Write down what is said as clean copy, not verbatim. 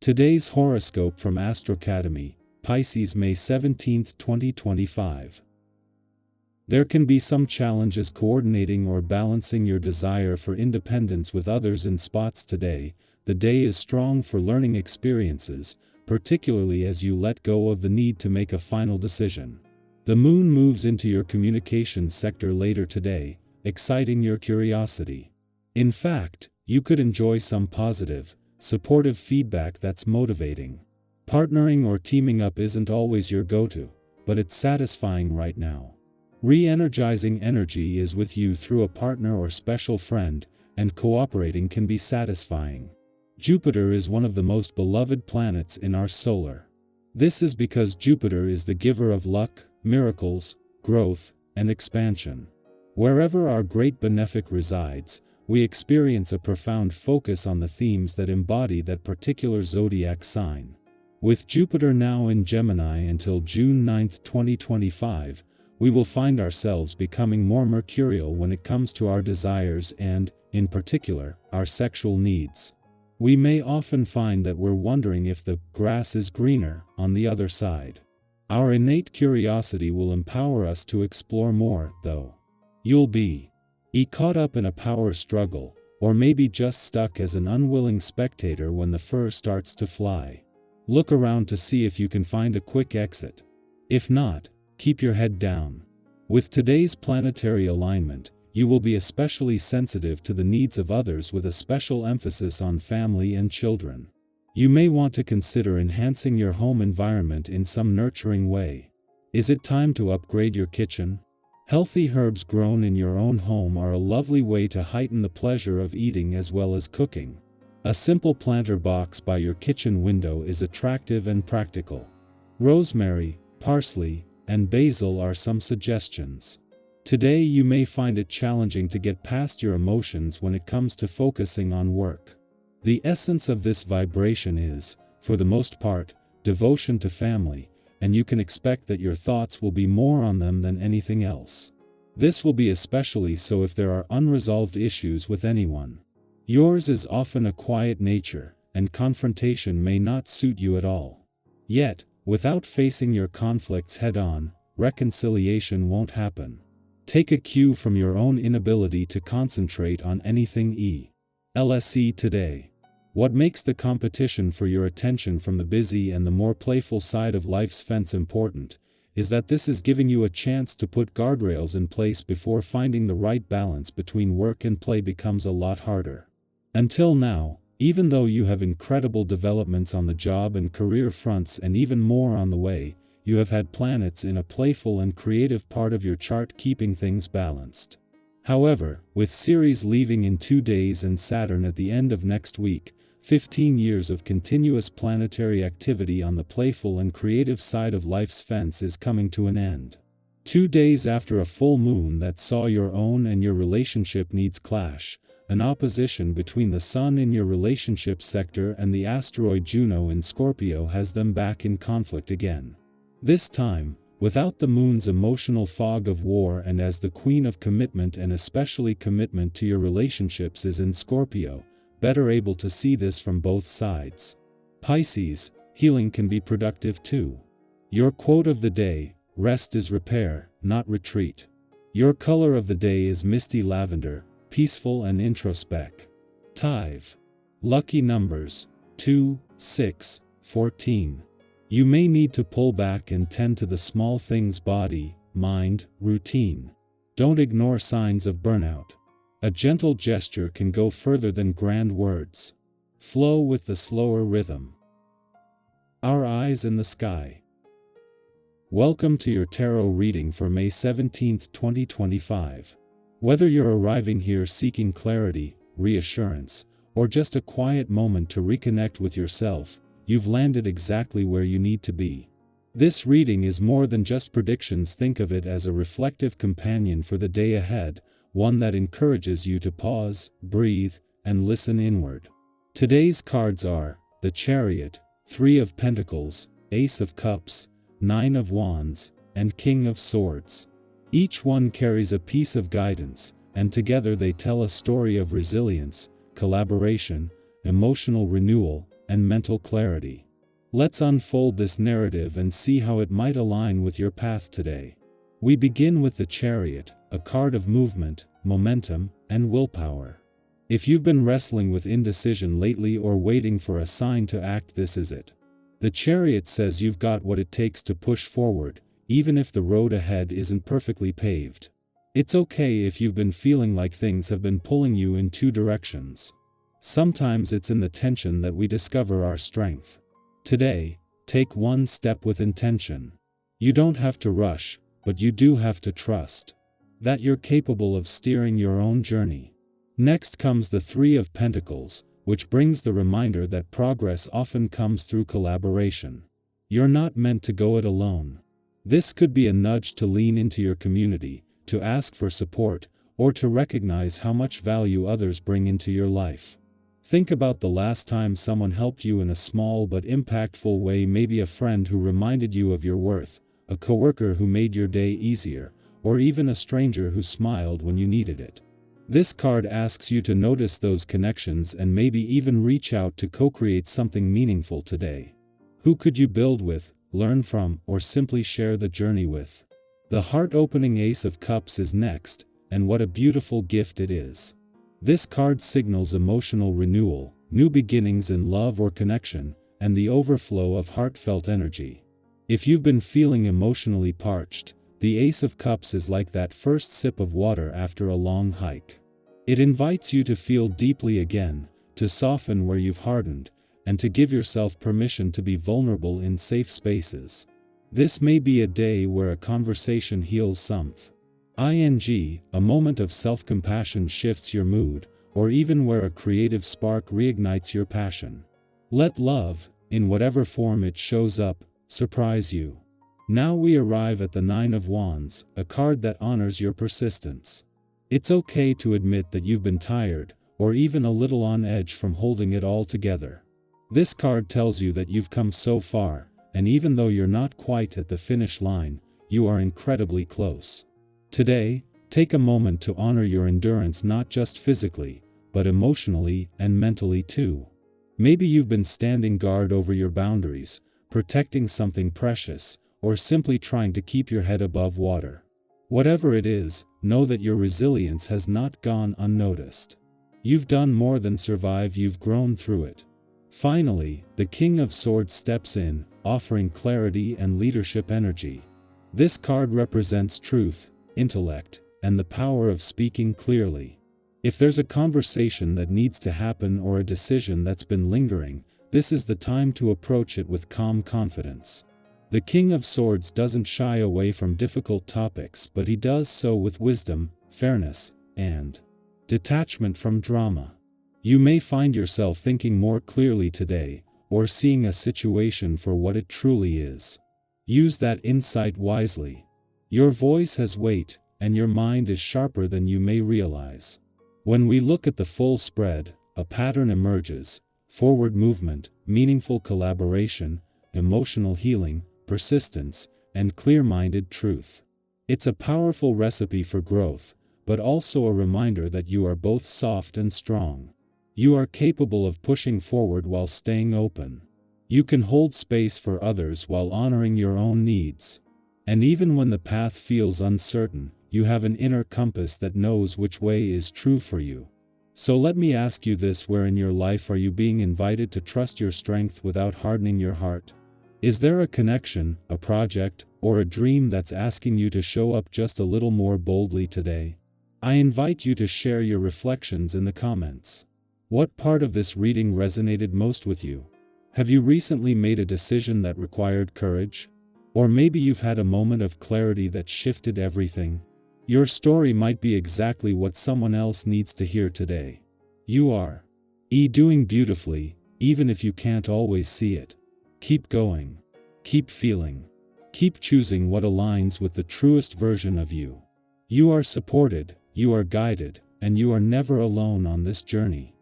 Today's horoscope from Astrocademy, Pisces, May 17, 2025. There can be some challenges coordinating or balancing your desire for independence with others in spots today. The day is strong for learning experiences, particularly as you let go of the need to make a final decision. The moon moves into your communications sector later today, exciting your curiosity. In fact, you could enjoy some positive, supportive feedback that's motivating. Partnering or teaming up isn't always your go-to, but it's satisfying right now. Re-energizing energy is with you through a partner or special friend, and cooperating can be satisfying. Jupiter is one of the most beloved planets in our solar. This is because Jupiter is the giver of luck, miracles, growth, and expansion. Wherever our great benefic resides, we experience a profound focus on the themes that embody that particular zodiac sign. With Jupiter now in Gemini until June 9, 2025, we will find ourselves becoming more mercurial when it comes to our desires and, in particular, our sexual needs. We may often find that we're wondering if the grass is greener on the other side. Our innate curiosity will empower us to explore more, though. You'll be caught up in a power struggle, or maybe just stuck as an unwilling spectator when the fur starts to fly. Look around to see if you can find a quick exit. If not, keep your head down. With today's planetary alignment, you will be especially sensitive to the needs of others with a special emphasis on family and children. You may want to consider enhancing your home environment in some nurturing way. Is it time to upgrade your kitchen? Healthy herbs grown in your own home are a lovely way to heighten the pleasure of eating as well as cooking. A simple planter box by your kitchen window is attractive and practical. Rosemary, parsley, and basil are some suggestions. Today you may find it challenging to get past your emotions when it comes to focusing on work. The essence of this vibration is, for the most part, devotion to family, and you can expect that your thoughts will be more on them than anything else. This will be especially so if there are unresolved issues with anyone. Yours is often a quiet nature, and confrontation may not suit you at all. Yet, without facing your conflicts head-on, reconciliation won't happen. Take a cue from your own inability to concentrate on anything else today. What makes the competition for your attention from the busy and the more playful side of life's fence important is that this is giving you a chance to put guardrails in place before finding the right balance between work and play becomes a lot harder. Until now, even though you have incredible developments on the job and career fronts and even more on the way, you have had planets in a playful and creative part of your chart keeping things balanced. However, with Ceres leaving in 2 days and Saturn at the end of next week, 15 years of continuous planetary activity on the playful and creative side of life's fence is coming to an end. 2 days after a full moon that saw your own and your relationship needs clash, an opposition between the Sun in your relationship sector and the asteroid Juno in Scorpio has them back in conflict again. This time, without the moon's emotional fog of war and as the queen of commitment and especially commitment to your relationships is in Scorpio, better able to see this from both sides. Pisces, healing can be productive too. Your quote of the day, rest is repair, not retreat. Your color of the day is misty lavender, peaceful and introspect. Lucky numbers, 2, 6, 14. You may need to pull back and tend to the small things: body, mind, routine. Don't ignore signs of burnout. A gentle gesture can go further than grand words. Flow with the slower rhythm. Our eyes in the sky. Welcome to your tarot reading for May 17, 2025. Whether you're arriving here seeking clarity, reassurance, or just a quiet moment to reconnect with yourself, you've landed exactly where you need to be. This reading is more than just predictions. Think of it as a reflective companion for the day ahead, one that encourages you to pause, breathe, and listen inward. Today's cards are the Chariot, 3 of Pentacles, Ace of Cups, 9 of Wands, and King of Swords. Each one carries a piece of guidance, and together they tell a story of resilience, collaboration, emotional renewal, and mental clarity. Let's unfold this narrative and see how it might align with your path today. We begin with the Chariot, a card of movement, momentum, and willpower. If you've been wrestling with indecision lately or waiting for a sign to act, this is it. The Chariot says you've got what it takes to push forward, even if the road ahead isn't perfectly paved. It's okay if you've been feeling like things have been pulling you in two directions. Sometimes it's in the tension that we discover our strength. Today, take one step with intention. You don't have to rush, but you do have to trust that you're capable of steering your own journey. Next comes the Three of Pentacles, which brings the reminder that progress often comes through collaboration. You're not meant to go it alone. This could be a nudge to lean into your community, to ask for support, or to recognize how much value others bring into your life. Think about the last time someone helped you in a small but impactful way, maybe a friend who reminded you of your worth, a coworker who made your day easier, or even a stranger who smiled when you needed it. This card asks you to notice those connections and maybe even reach out to co-create something meaningful today. Who could you build with, learn from, or simply share the journey with? The heart-opening Ace of Cups is next, and what a beautiful gift it is. This card signals emotional renewal, new beginnings in love or connection, and the overflow of heartfelt energy. If you've been feeling emotionally parched, the Ace of Cups is like that first sip of water after a long hike. It invites you to feel deeply again, to soften where you've hardened, and to give yourself permission to be vulnerable in safe spaces. This may be a day where a conversation heals something. A moment of self-compassion shifts your mood, or even where a creative spark reignites your passion. Let love, in whatever form it shows up, surprise you. Now we arrive at the Nine of Wands, a card that honors your persistence. It's okay to admit that you've been tired, or even a little on edge from holding it all together. This card tells you that you've come so far, and even though you're not quite at the finish line, you are incredibly close. Today, take a moment to honor your endurance, not just physically, but emotionally and mentally too. Maybe you've been standing guard over your boundaries, protecting something precious, or simply trying to keep your head above water. Whatever it is, know that your resilience has not gone unnoticed. You've done more than survive, you've grown through it. Finally, the King of Swords steps in, offering clarity and leadership energy. This card represents truth, intellect, and the power of speaking clearly. If there's a conversation that needs to happen or a decision that's been lingering, this is the time to approach it with calm confidence. The King of Swords doesn't shy away from difficult topics, but he does so with wisdom, fairness, and detachment from drama. You may find yourself thinking more clearly today, or seeing a situation for what it truly is. Use that insight wisely. Your voice has weight, and your mind is sharper than you may realize. When we look at the full spread, a pattern emerges: forward movement, meaningful collaboration, emotional healing, persistence, and clear-minded truth. It's a powerful recipe for growth, but also a reminder that you are both soft and strong. You are capable of pushing forward while staying open. You can hold space for others while honoring your own needs. And even when the path feels uncertain, you have an inner compass that knows which way is true for you. So let me ask you this: where in your life are you being invited to trust your strength without hardening your heart? Is there a connection, a project, or a dream that's asking you to show up just a little more boldly today? I invite you to share your reflections in the comments. What part of this reading resonated most with you? Have you recently made a decision that required courage? Or maybe you've had a moment of clarity that shifted everything. Your story might be exactly what someone else needs to hear today. You are doing beautifully, even if you can't always see it. Keep going. Keep feeling. Keep choosing what aligns with the truest version of you. You are supported, you are guided, and you are never alone on this journey.